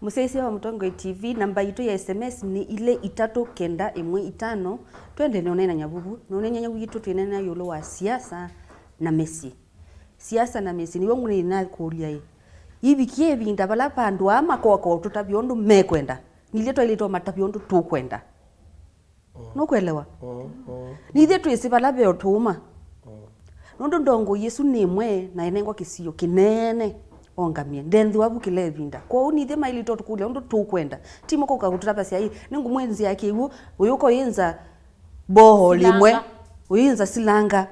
Musesi wa Mutongo TV namba itu ya SMS ni ile 3915 twende nonena nyabubu nonenya nyabubu itu twinena yulo wa siasa na Misyi. Siasa na Misyi niwe nguni na kuria yi. Ibikie binda bala pandu ama koko tutabiondu mekwenda. Nileto ilito matabiondu tu kwenda. No kwelewa. Nithe twisi bala be otuma. Nondo ndongo Yesu nimwe na enengwa kisio kinene. Ongamie ndenthi wabukile binda kwa unithe maili to tukule ndo tukwenda timo ko kakutapa sia ningu mwenzi yake iwu uyuko yinza boho limwe uyinza silanga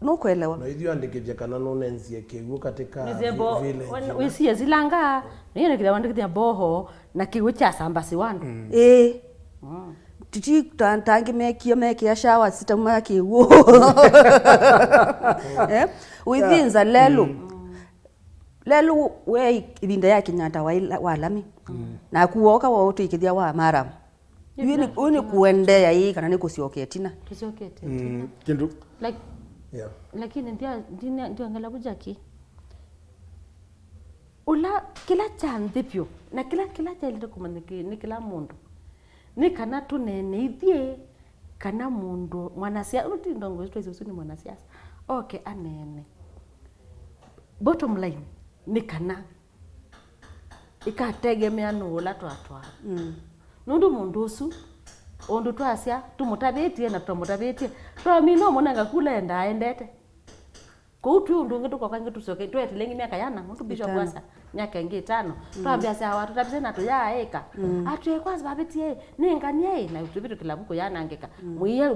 no kwelewa na hivyo andikije kana no nenzi yake iwu katika vile wisi zilanga nene kile wandikije boho na kiwu cha sambasi wandu titi tangi mekia shawa sitama yake iwu uyinza lelu we ibinda yake nyata wa lami na kuoka wa otu ikithia wa maram yuni kuendea hii kana niko sioketina kindu like lakini ndio angala bujaki ula kila chandipyo na kila cha ile kumaniki ni kila mundu ni kana tunene ithie kana mundu mwanasiasa uti ndongo yetu ni mwanasiasa okay anene bottom line ni kana ikategemea nula twatwa nundu mundu usu ondu twasia tumutabetie na tumutabetie to mino monanga kula endete ko utu undu ngetu kwa kange tusoke twete lengi miaka yana mundu bisho kwasa miaka ingi 5 twambia sia watu tabise na tuya eka atwe kwanza babetie ninganie na utubitu kilabuko yana angeka mwiye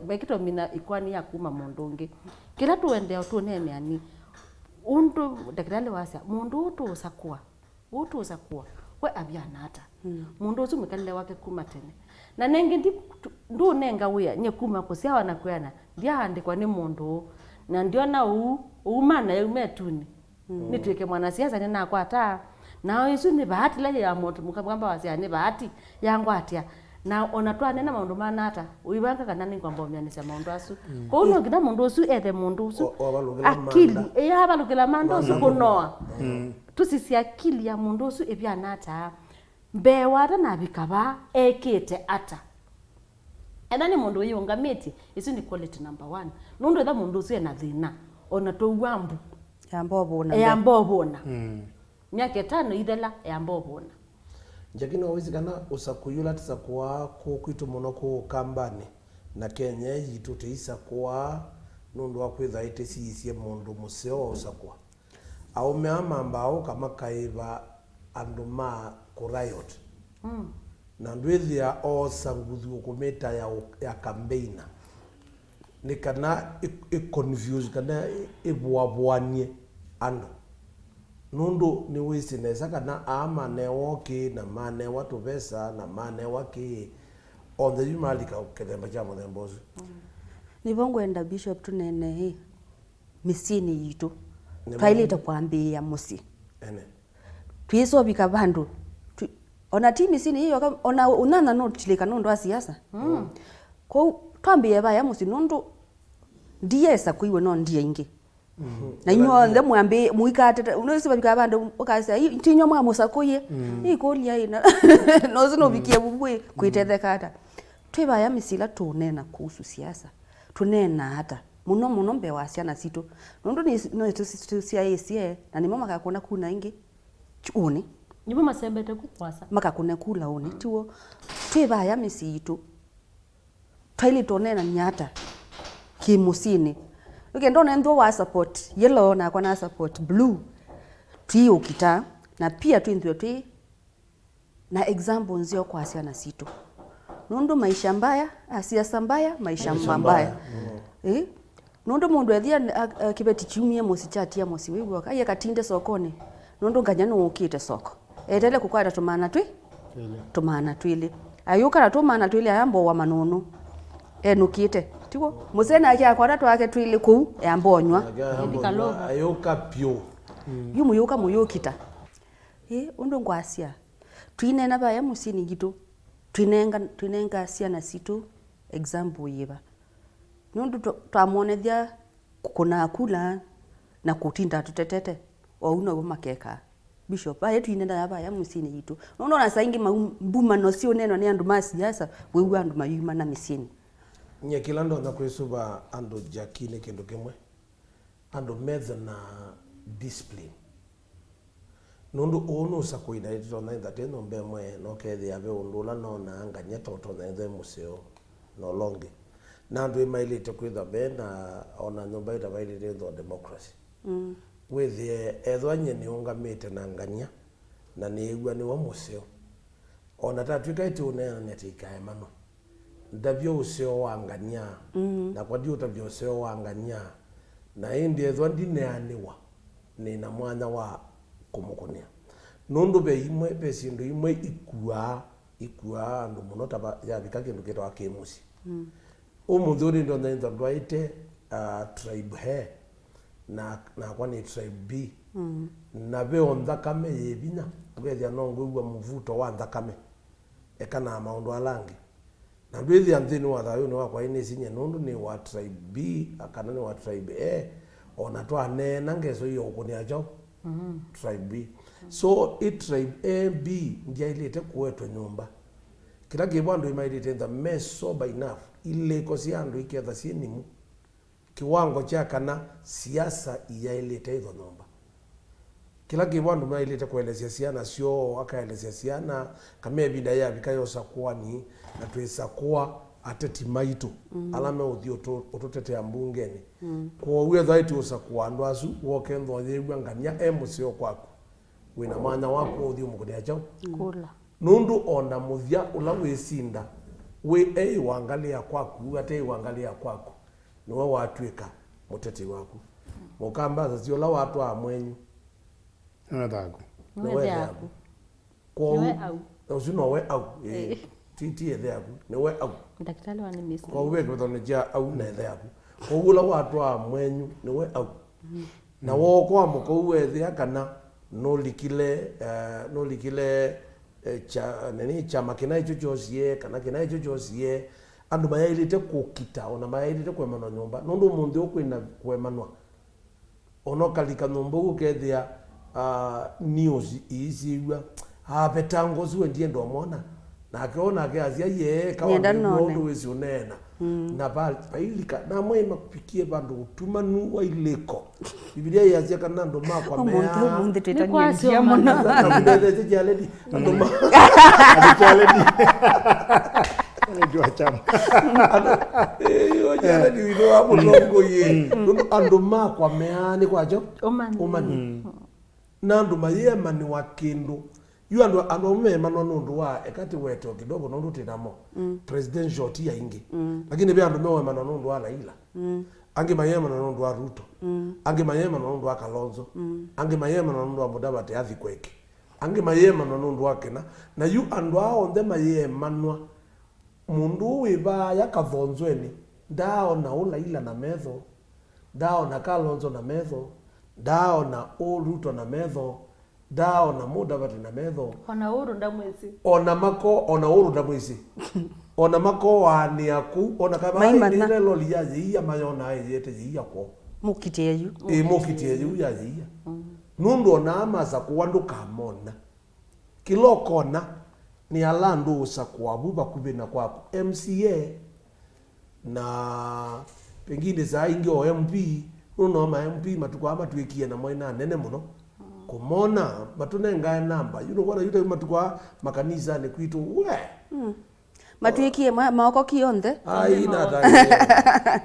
bekito mina ikwani ya kuma mundu ngi kila tuende otunene ani undu daktari wasa mundu utusakua we abyanata mundu uzumikale wake kumatene na nengi ndu nenga uya nyekuma kusia wana kuyana ndia andikwa ni mundu na ndio na umana yumetuni nitweke mwanasiasa ni nakwata na Yesu ni bahati la ya moto mukamba wasia ni bahati yangu atia na onatwa nena mundu manata uibanga kana ni kwamba umyanisa mundu asu ko uno ngida mundu asu ethe mundu asu akili yabalukila mando asu kunoa tusisi akili ya mundu asu ebyanata mbewata na bikaba ekete ata edani mundu yongamiti isu ni quality number 1 nundu etha mundu asu ena thina onatwa wambu yambobona myaka 5 ithela yambobona Jakino wizikana usakuyula tisakuwa kwitu muno ku kambani na Kenya yitu tisakuwa nundu wa kwitha itisiisie mundu museo usakwa au meama ambao kama kaiva anduma ku riot na ndwithia o sanguthi ukumeta ya campaigner ni kana confuse kana ibwabwanie ando nundu ni wisi nesa kana ama newoki na mane watu pesa na mane waki on the humalika ukethemba cha muthembozi ni bongwenda bishop tunene hii misini yitu twaileta kwambia musi twiso bika bandu ona ti misini hiyo ona unana no tilika nundu wa siasa ko twambia baya musi nundu ndiesa kuiwe no ndiye ingi na inyo nde mwambe muikate unose babika bandu okasa tinyo mwa musakoye ikolia ina no zino bikie bubwe kuitethekata twibaya misila tunena kuhusu siasa tunena hata muno mbe wasiana situ nundu no tusiaesie na ni mama kakona kuna ingi chuni nibo masembete kukwasa makakune kula uni tuo twibaya misitu twaili tunena nyata kimusini ukendo nendo wa support yellow na kwa na support blue tio kita na pia twinthio twi na example nzio kwa asiana situ nundu maisha mbaya siasa mbaya maisha mbaya nundu mundu ethia kibeti chumie musichatia musi wigwa kaya katinde sokoni nundu nganyano ukite soko etele kukwata tumana twili ayuka na tumana twili ayambo wa manunu enukite tiwo musena yake akwata twake twili ku yambonywa ayuka pyo yumu yuka muyukita undu ngwasia twinena baya musini gitu twinenga siana situ example yiba nundu twamonethia kuna kula na kutinda tutetete wa uno makeka bishop yetu inenda yaba ya musini yitu nona saingi mbuma no sio neno ni andu ma siasa wewe andu mayuma na misini nye kilando na kwisuba andu jakine kendo kimwe andu metha na discipline nundu onu sakuina ito na ndateno mbemwe no kethi ave undula no na anganya toto na ende museo no longe na andu imailite kwitha bena ona nyumba ita bailite ndo democracy withie ethwanye ni ungamite na nganya na ni igwa ni wa museo ona tatwika iti unena neti ikae mano ndavyo useo wa nganya na kwa dio tavyo useo wa nganya na indi ethwa ndineaniwa ni na mwanya wa kumukunia nundu be imwe be sindu imwe ikua andu muno taba ya bikake ndukito akimusi umuthuri ndo nda ndwaite tribe he na kwa ni tribe B na be onthakame yebinya ubethia no ngugwa muvuto wa nthakame ekana maundu alangi na ndwithia nthini wa thayo ni wakwa ini sinye nundu ni wa tribe B akana ni wa tribe A ona twa nena ngeso yo kunia jo tribe B so it tribe A B ndia ilete kuetwa nyumba kila kibwandu imailite the mess sober enough ile kosi andu iketha sinimu kiwango cha kana siasa iyailite hizo nyumba kila kibwandu mailite kuelezea siana sio akaelezea siana kama ebida ya bikayosa kwani na twesa kwa ateti maitu alame uthio utotete ambungeni kwa uwe thaitu usakwa andu asu woke ndo yegwa ngania emusio kwako wina mwana wako uthio mukunia chao kula nundu ona muthia ula wisinda we wangalia kwaku ate wangalia kwako niwe watwika muteti waku mukamba sio la watu amwenyu Nadaku. niwe yaku kwa niwe au usino we au titi ethe yaku niwe au daktari wa Misyi kwa uwe kwithone ja au na ethe yaku kwa ula watu amwenyu niwe au na woko amuko uwe kana no likile cha nini chama kina icho josie kana kina icho josie andu mayailite kukita ona mayailite kwemana nyumba nundu mundu ukwina kwemanwa ono kalika nyumba ukethia news isiwa betango zuwe ndiye ndo mona na akiona akiazia ye kawa ndio wezi unena na bailika na mwema kupikie bandu utumanu wa ileko Biblia yazia kana ndo makwa mea mundu tetania ndia mona na ndeze jaledi ndo ma Jaledi. Ndio chama. Jaledi wino hapo longo ye ndo makwa mea ni kwacho omani na ndo mayema ni wakindu yu ando umema nundu wa ekati weto kidogo nundu tinamo presidential tia ingi lakini be ando mewe mana nundu wa Raila ange mayema na nundu wa Ruto ange mayema na nundu wa Kalonzo ange mayema na nundu wa Mudavadi athikweke ange mayema na nundu wa kena na yu ando ao nde mayema nwa mundu wiba yakathonzweni ndao na Raila na metho ndao na Kalonzo na metho ndao na Ruto na metho dao na Mudavadi na metho ona uru ndamwezi ona mako ona uru ndamwezi ona mako wani aku ona kaba ile loli ya zia mayona yete zia ko mukiteyu mukiteyu ya zia nundu ona amaza kuwanduka mona kilokona ni alandu usakwa buba kubena kwako MCA na pengine za ingi o MP uno ma MP matuko ama tuikie na moina nene muno kumona matunenga namba wana yuta matukwa makanisa ni kwitu we matuikie maoko kionde ai na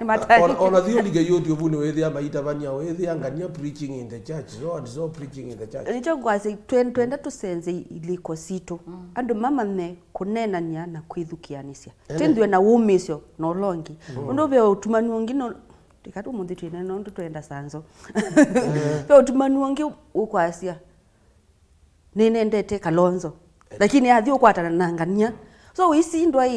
matari ona thio liga yote obune wethia maita vania wethia ngania preaching in the church so preaching in the church nicho kwase twenda tusenze iliko sito andu mama ne kunenania na kwithukianisia tindwe na umisyo no longi undu be utumani ngino tikatu mundi twina no twenda sanzo pe utumani wangi ukwasia ninendete Kalonzo lakini athi ukwatana na ngania so wisindwa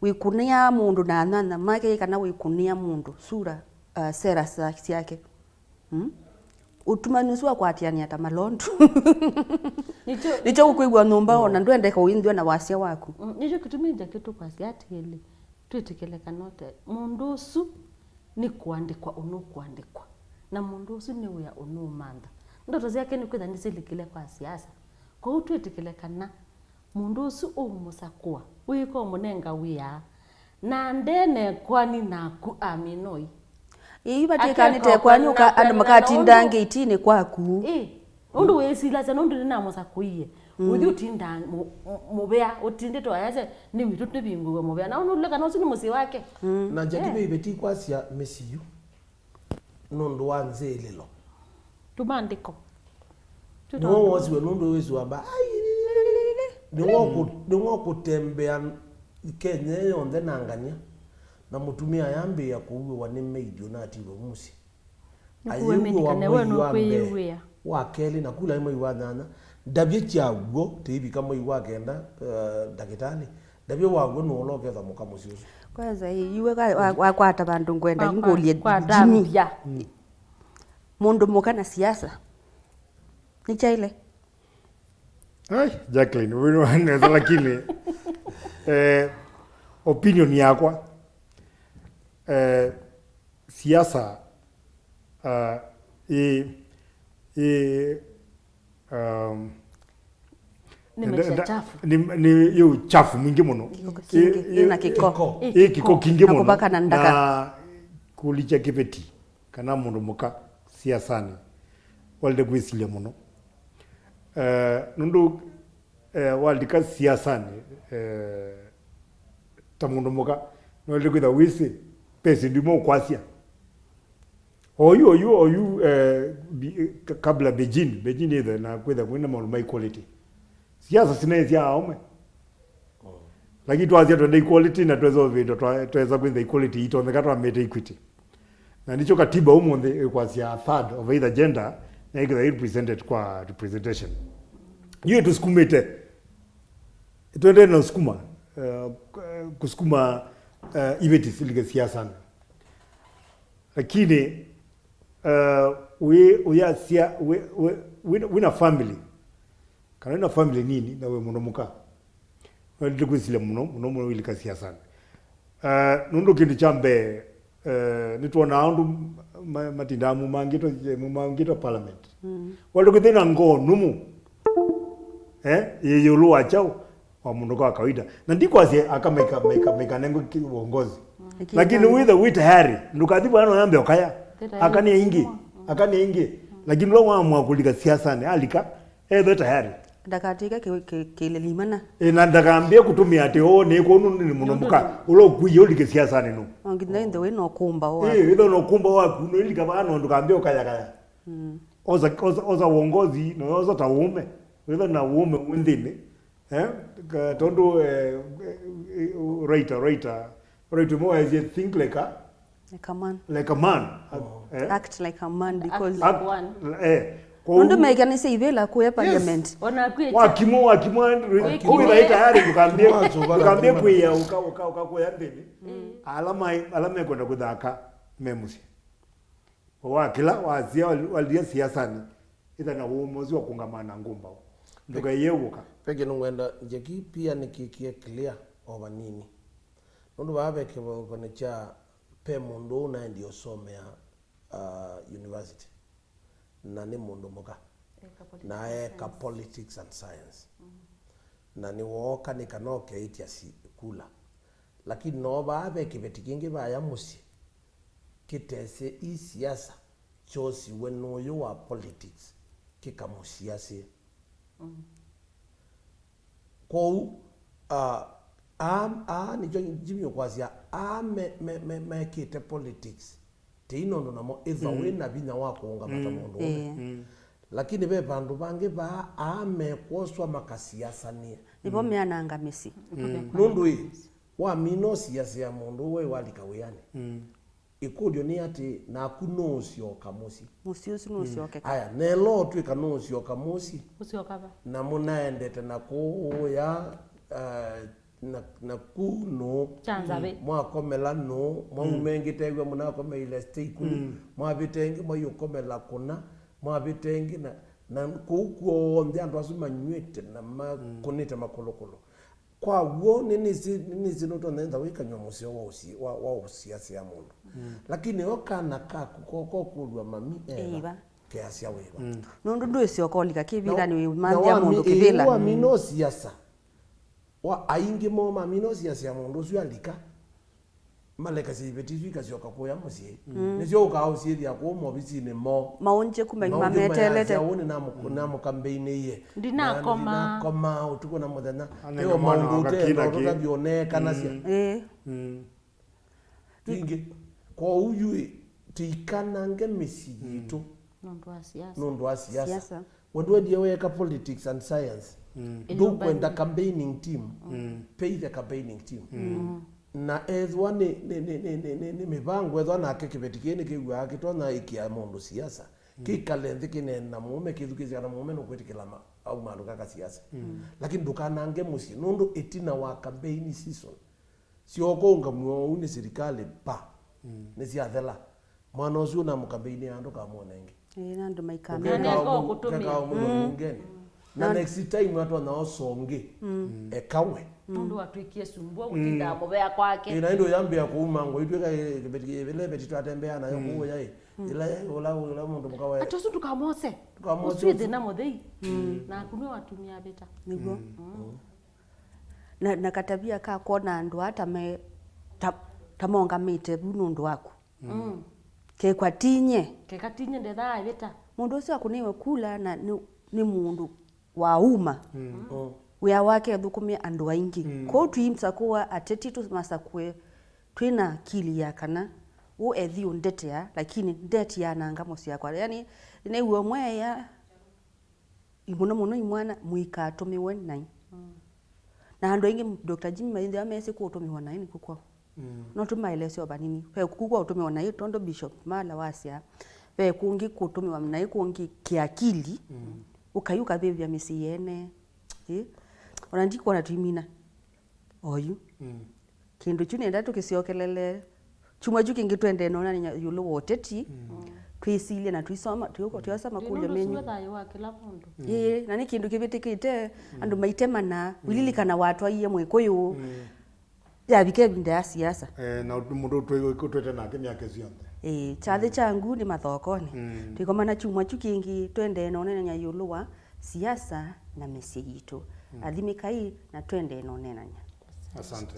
wikunia mundu na nana make kana wikunia mundu sura sera yake utumani uswa kwatiania ta malondu nicho kuigwa nyumba ona ndwende ko windwe na wasia waku nicho kitumija kitu kwa siatili twitikele kanote mundu su ni kuandikwa kuandikwa na mundu usu ni uya unumanda ndoto ziake ni kwenda ndisilikile kwa siasa kwa utwetikilekana mundu usu umusakua wiko munenga wia na ndene kwani naku aminoi ibatekanite kwanyuka andu makatinda ngeitini kwaku undu wesila sana undu nina musakuiye uthi utinda mubea utindite wayase ni mitu tibinguwe mubea na undu leka nosi ni musi wake na njagibe ibeti kwasia Misyi nundu wanzelelo tumandiko no wazi nundu wezu amba niwo kutembea Kenya yonde nangania na mutumia yambe ya kuuwa ni meidio na atiwe musi ayuwe wenu kwiwe wa keli na kula imwe iwadana ndabye chawo tibi kama iwagenda dakitali ndabye wagwe no lokeza mukamusi usu kwanza iwe wakwata bandu ngwenda ingolie jimi mundu mukana siasa ni chaile Jacqueline wewe unaweza lakini opinion yakwa siasa ni yo chafu mwingi muno na kiko kiko kingi muno nakubaka na ndaka na kulicha kipeti kana mundu muka siasani walde gwisilia muno nundu waldika siasani tamundu muka walde gwitha wisi pesi ndimo kwasia oyu kabla Beijing either na kwenda kwenda mambo equality siasa sinezi aume lakini twazia twende equality na tweza kwenda equality itonekatwa mete equity na ndicho katiba umonde kwasia third of either gender na iko represented kwa representation yeye tusikumete twende na sukuma kusukuma ibeti silike siasa lakini we na family kana na family nini na we muno muka ndio kwisile muno ilika siasa nundu kindu chambe nitwona andu matindamu mangito parliament waldo kithina ngo numu yeyulu wachao wa mundu kwa kawaida na ndiko asie akameka nengo uongozi lakini with tayari ndukadhibu ano yambe okaya akani ingi lakini lo wa kulika siasa ni alika tayari ndakatika kile limana na ndakambia kutumia ate ne ko ni muno muka ulo kuyo like siasa ni no ngine ndio no kumba wa ndo no kumba wa kuno ilika bano ndukambia okaya oza uongozi no oza taume wewe na uume windini tondo right more as you think like a man act like a man because one ndo megane se ivela kwa parliament wakimo kuila tayari tukambie kuya ukakoya ndini alama kwenda kudhaka memusi wakila wazia walia siasani ita na uomozi wa kungamana ngumba ndukayewuka peke nungwenda njeki pia nikikie clear over nini nundu babe kone cha pe mundu na ndio somea university na ni mundu muka na eka politics and science na ni woka ni kanoke itiasi kula lakini no babe kibeti kingi baya musi kitese isiasa chosi weno yo wa politics kikamusiasi ko ni jimyo kwazia me kite politics tino no namo eva wena binya wako unga mata mundu lakini be bandu bange ba kwoswa makasiasa ni nibo meananga Misyi nundu wa mino siasa ya mundu we walika weyani ikudio ni ati na kunosio kamusi musiusi nusioke aya nelo tu kanosio kamusi usiokaba na munaendete na kuya na kuno chanzabe mwakomela no mwumengitewe munakome ile state mwabitengi mwayokomela kuna mwabitengi na kuko ndio asuma nywete na makonete makolokolo kwa wo nini zinoto nenda wika nyomusio wa siasa ya mundu lakini okana ka kuko kulwa mami eba kiasia wewe nundu ndu icio kolika kivila ni manthia mundu kivila wa mino siasa wa aingi mo ma mino siasa ya mundu cio alika maleka sibeti cio kasioka kuya musie nicio ukao ciethia ku mo bicine mo maunje kumenya metelete aone na mu campaign ye ndinakoma utuko na muthenya eo maundu te ndo bioneka na cia tingi kwa uyu tikanange misi yitu nundu wa siasa wadu dia weka politics and science do kwenda campaigning team pay the campaigning team na ezwa ni mibango ezwa na kekibetikieni kigwa akitona ikia mundu siasa kikalenthi kinena mume kithukizia na mume no kwetikila au mandu kaka siasa lakini dukanange musi nundu itina wa campaign season sioko ngamwo ni serikali pa ni siathela mwana ucio na mukambeini andu kamonenge na ndu Nyaneko kutumia. mungeni na next time watu wanaosonge ekawe nundu atwikie sumbua gutinda mubea kwake ina ndo yambia kuuma ngo itweka vile beti atembea nayo kuya ila ola mundu mukawa atosu tukamose uswithe na muthei na kunwe watumia beta niguo na katabia ka kona andu hata me tamongamite bunundu waku ke kwatinye ndethaa beta mundu ucio akuniwe kula na ni mundu wa uma wia wake thukumia andu aingi ko twimsa kuwa ateti tu masakwe twina akili ya kana u ethi undetea lakini ndeti ya nanga mucia kwa yani ne uo mweya muno imwana muika atumiwe nai na andu aingi Dr. Jimmy Mainde amesi ku utumiwa nai ni kukwa no tumaelesio banini pe kukwa utumiwa nai tondo Bishop Mala wasia pe kungi kutumiwa nai kungi kiakili ukayuka bebya misi yene onandiko na twimina oyu kindu chu nenda tukisiokelele chuma chu kingi twende nona ni yulo woteti twisilie na twisoma tuyosoma kule menyu na ni kindu kibitikite andu maitemana wililikana watu aiye mwekuyu ya bike binda ya siasa na mundu twete nake miaka cionthe chathe changu ni mathokoni twikomana chuma chu kingi twende nona nya yulo wa siasa na Misyi yitu athimikai na twende nonenanya asante